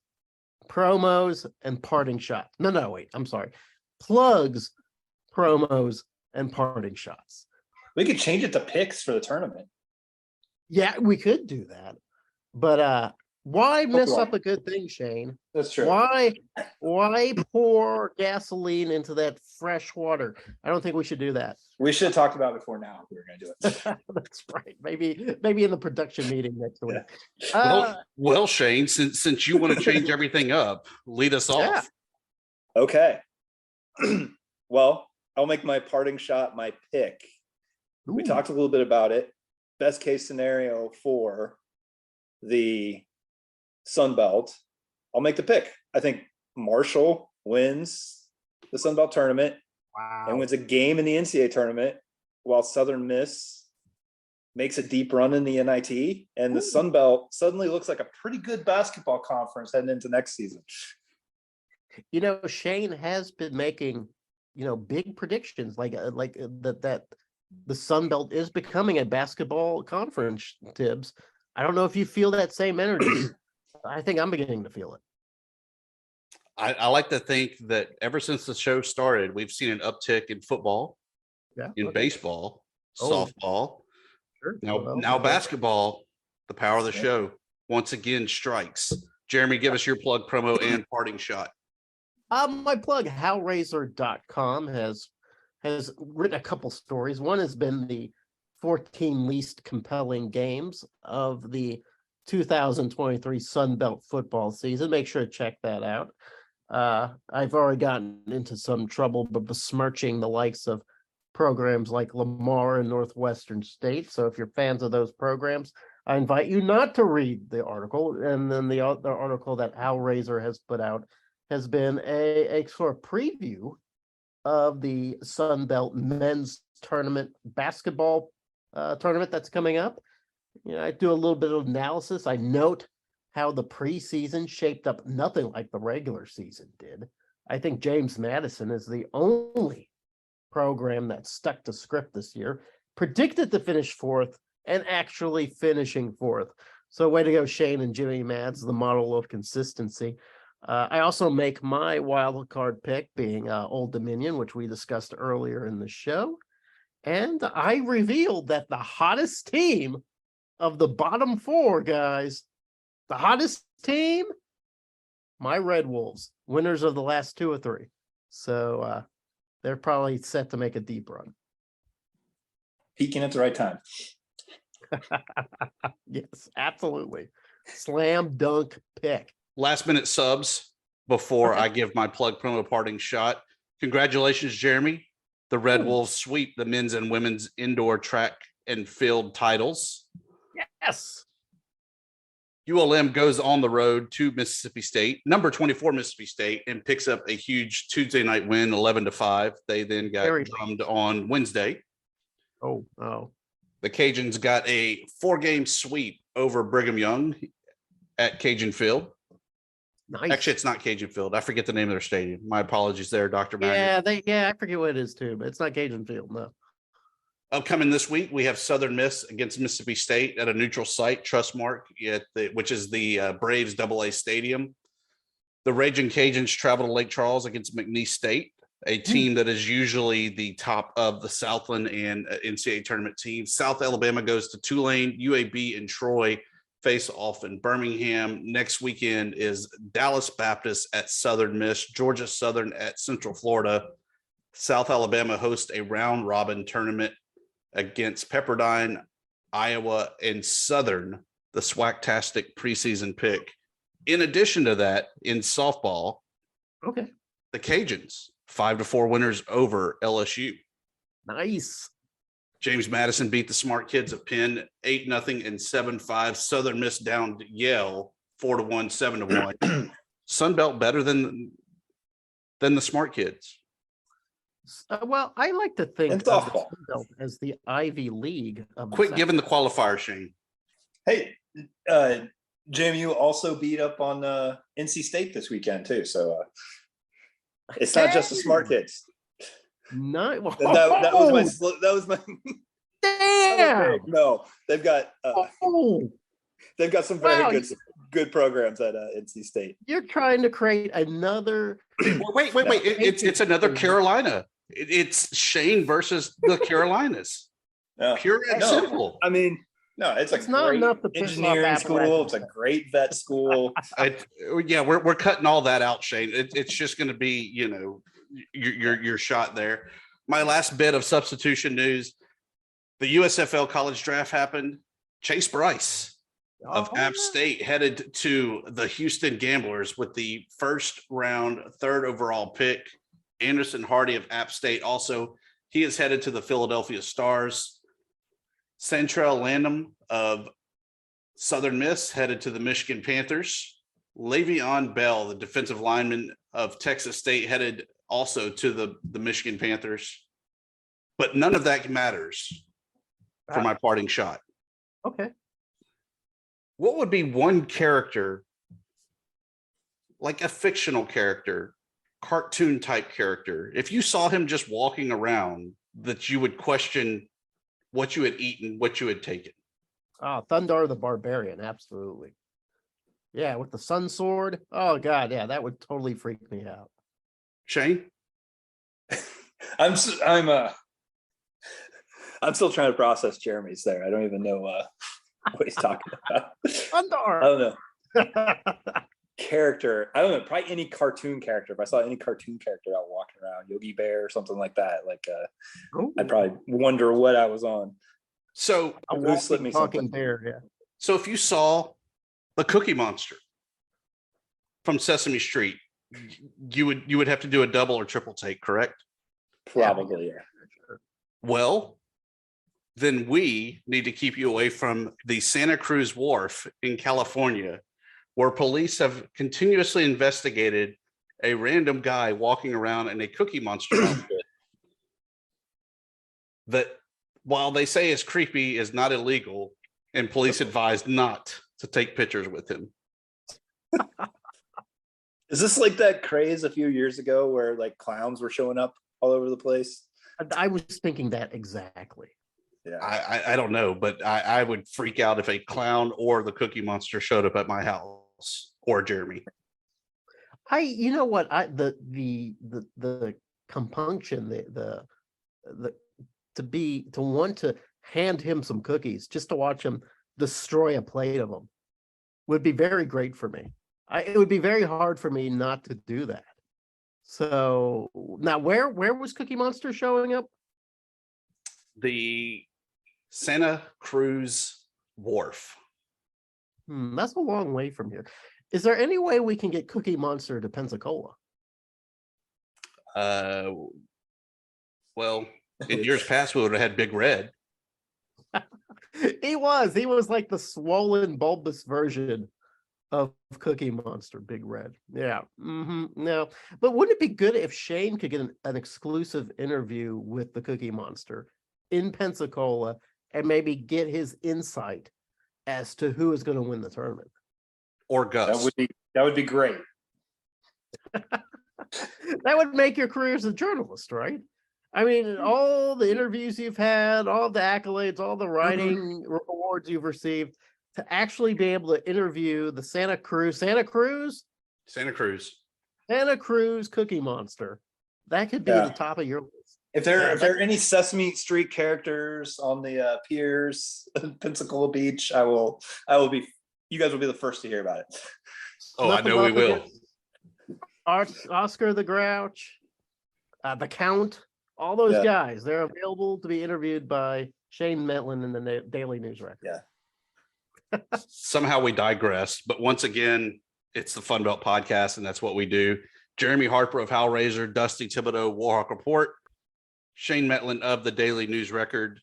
promos, and parting shots. No, wait, I'm sorry. Plugs, promos, and parting shots. We could change it to picks for the tournament. Yeah, we could do that. But why mess up a good thing, Shane? That's true. Why pour gasoline into that fresh water? I don't think we should do that. We should have talked about it before now if we were going to do it. That's right. Maybe in the production meeting next week. Well, Shane, since you want to change everything up, lead us off. Okay. Well, I'll make my parting shot my pick. Ooh. We talked a little bit about it. Best case scenario for the SunBelt, I'll make the pick. I think Marshall wins the SunBelt tournament and wins a game in the NCAA tournament, while Southern Miss makes a deep run in the NIT, and the SunBelt suddenly looks like a pretty good basketball conference heading into next season. You know, Shane has been making, big predictions like that the SunBelt is becoming a basketball conference, Tibbs. I don't know if you feel that same energy. I think I'm beginning to feel it. I like to think that ever since the show started, we've seen an uptick in football, baseball, softball. Sure. Now basketball, the power of the show once again strikes. Jeremy, give us your plug, promo, and parting shot. My plug, howraiser.com, has written a couple stories. One has been the 14 least compelling games of the 2023 SunBelt football season. Make sure to check that out. I've already gotten into some trouble besmirching the likes of programs like Lamar and Northwestern State. So if you're fans of those programs, I invite you not to read the article. And then the article that Howraiser has put out has been a sort of preview of the SunBelt men's tournament basketball tournament that's coming up. I do a little bit of analysis. I note how the preseason shaped up nothing like the regular season did. I think James Madison is the only program that stuck to script this year, predicted to finish fourth, and actually finishing fourth. So way to go, Shane and Jimmy Mads, the model of consistency. I also make my wild card pick being Old Dominion, which we discussed earlier in the show. And I revealed that the hottest team of the bottom four, guys, the hottest team, my Red Wolves, winners of the last 2 or 3. So they're probably set to make a deep run. Peaking at the right time. Yes, absolutely. Slam dunk pick. Last minute subs before I give my plug promo parting shot. Congratulations, Jeremy. The Red Wolves sweep the men's and women's indoor track and field titles. Yes. ULM goes on the road to Mississippi State, number 24 Mississippi State, and picks up a huge Tuesday night win, 11-5. They then got drummed on Wednesday. Oh. The Cajuns got a 4-game sweep over Brigham Young at Cajun Field. Nice. Actually, it's not Cajun Field. I forget the name of their stadium. My apologies there, Dr. Magner. I forget what it is too, but it's not Cajun Field, no. Upcoming this week, we have Southern Miss against Mississippi State at a neutral site, Trustmark, which is the Braves AA Stadium. The Raging Cajuns travel to Lake Charles against McNeese State, a team that is usually the top of the Southland and NCAA tournament teams. South Alabama goes to Tulane, UAB and Troy face off in Birmingham. Next weekend is Dallas Baptist at Southern Miss, Georgia Southern at Central Florida. South Alabama hosts a round robin tournament against Pepperdine, Iowa, and Southern, the SWAC-tastic preseason pick. In addition to that, in softball, the Cajuns, 5-4 winners over LSU. Nice. James Madison beat the Smart Kids of Penn 8-0 and 7-5. Southern Miss down Yale 4-1, 7-1. SunBelt better than the Smart Kids. Well, I like to think of the SunBelt as the Ivy League. Quit giving the qualifier, Shane. Hey, JMU also beat up on NC State this weekend too. So it's not just the Smart Kids. No, that was my. Damn. No, they've got some very good programs at NC State. You're trying to create another. Wait! It's another Carolina. It's Shane versus the Carolinas. Pure and simple. I mean, no, it's not great enough to engineering school. It's a great vet school. We're cutting all that out, Shane. It's just going to be, your shot there. My last bit of substitution news: the USFL college draft happened. Chase Bryce of App State headed to the Houston Gamblers with the first round, 3rd overall pick. Anderson Hardy of App State also, he is headed to the Philadelphia Stars. Santrell Landum of Southern Miss headed to the Michigan Panthers. Le'Veon Bell, the defensive lineman of Texas State, headed also to the Michigan Panthers. But none of that matters for my parting shot. Okay. What would be one character, like a fictional character, cartoon type character, if you saw him just walking around, that you would question what you had eaten, what you had taken? Thundarr the Barbarian, absolutely. Yeah, with the sun sword. Oh god, yeah, that would totally freak me out. Shane? I'm still trying to process Jeremy's there. I don't even know what he's talking about. Thundarr. I don't know. Character. I don't know. Probably any cartoon character. If I saw any cartoon character out walking around, Yogi Bear or something like that, I'd probably wonder what I was on. So a talking bear. Yeah. So if you saw the Cookie Monster from Sesame Street, you would have to do a double or triple take, correct? Probably, yeah. Well, then we need to keep you away from the Santa Cruz Wharf in California, where police have continuously investigated a random guy walking around in a Cookie Monster outfit that, while they say is creepy, is not illegal, and police advised not to take pictures with him. Is this like that craze a few years ago where clowns were showing up all over the place? I was thinking that exactly. Yeah, I don't know, but I would freak out if a clown or the Cookie Monster showed up at my house, or Jeremy. You know what? The compunction, the to want to hand him some cookies just to watch him destroy a plate of them would be very great for me. It would be very hard for me not to do that. So now, where was Cookie Monster showing up? The Santa Cruz Wharf. That's a long way from here. Is there any way we can get Cookie Monster to Pensacola? Well, in years past, we would have had Big Red. He was like the swollen, bulbous version of Cookie Monster, Big Red. Yeah. No, but wouldn't it be good if Shane could get an exclusive interview with the Cookie Monster in Pensacola and maybe get his insight as to who is going to win the tournament? Or Gus. That would be great. That would make your career as a journalist, right? I mean, all the interviews you've had, all the accolades, all the writing awards you've received, to actually be able to interview the Santa Cruz Cookie Monster. That could be the top of your list. If there are any Sesame Street characters on the piers in Pensacola Beach, I will be. You guys will be the first to hear about it. Oh, I know we will. Oscar the Grouch, the Count, all those guys, they're available to be interviewed by Shane Mettlen in the Daily News Record. Yeah. Somehow we digress, but once again, it's the FunBelt Podcast, and that's what we do. Jeremy Harper of Hellraiser, Dusty Thibodeaux, Warhawk Report, Shane Mettlen of the Daily News Record,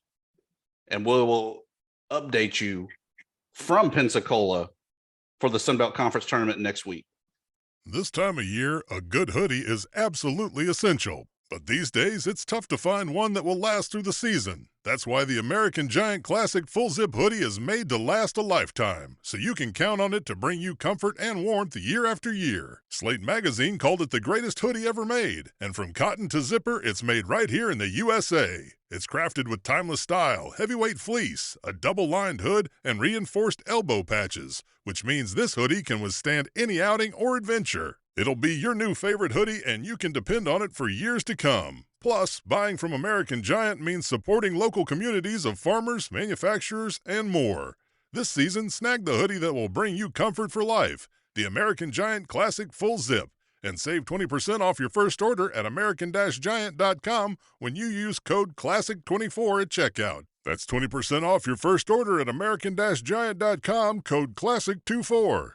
and we will update you from Pensacola for the SunBelt Conference tournament next week. This time of year, a good hoodie is absolutely essential. But these days, it's tough to find one that will last through the season. That's why the American Giant Classic Full Zip Hoodie is made to last a lifetime, so you can count on it to bring you comfort and warmth year after year. Slate Magazine called it the greatest hoodie ever made, and from cotton to zipper, it's made right here in the USA. It's crafted with timeless style, heavyweight fleece, a double-lined hood, and reinforced elbow patches, which means this hoodie can withstand any outing or adventure. It'll be your new favorite hoodie, and you can depend on it for years to come. Plus, buying from American Giant means supporting local communities of farmers, manufacturers, and more. This season, snag the hoodie that will bring you comfort for life, the American Giant Classic Full Zip, and save 20% off your first order at american-giant.com when you use code CLASSIC24 at checkout. That's 20% off your first order at american-giant.com, code CLASSIC24.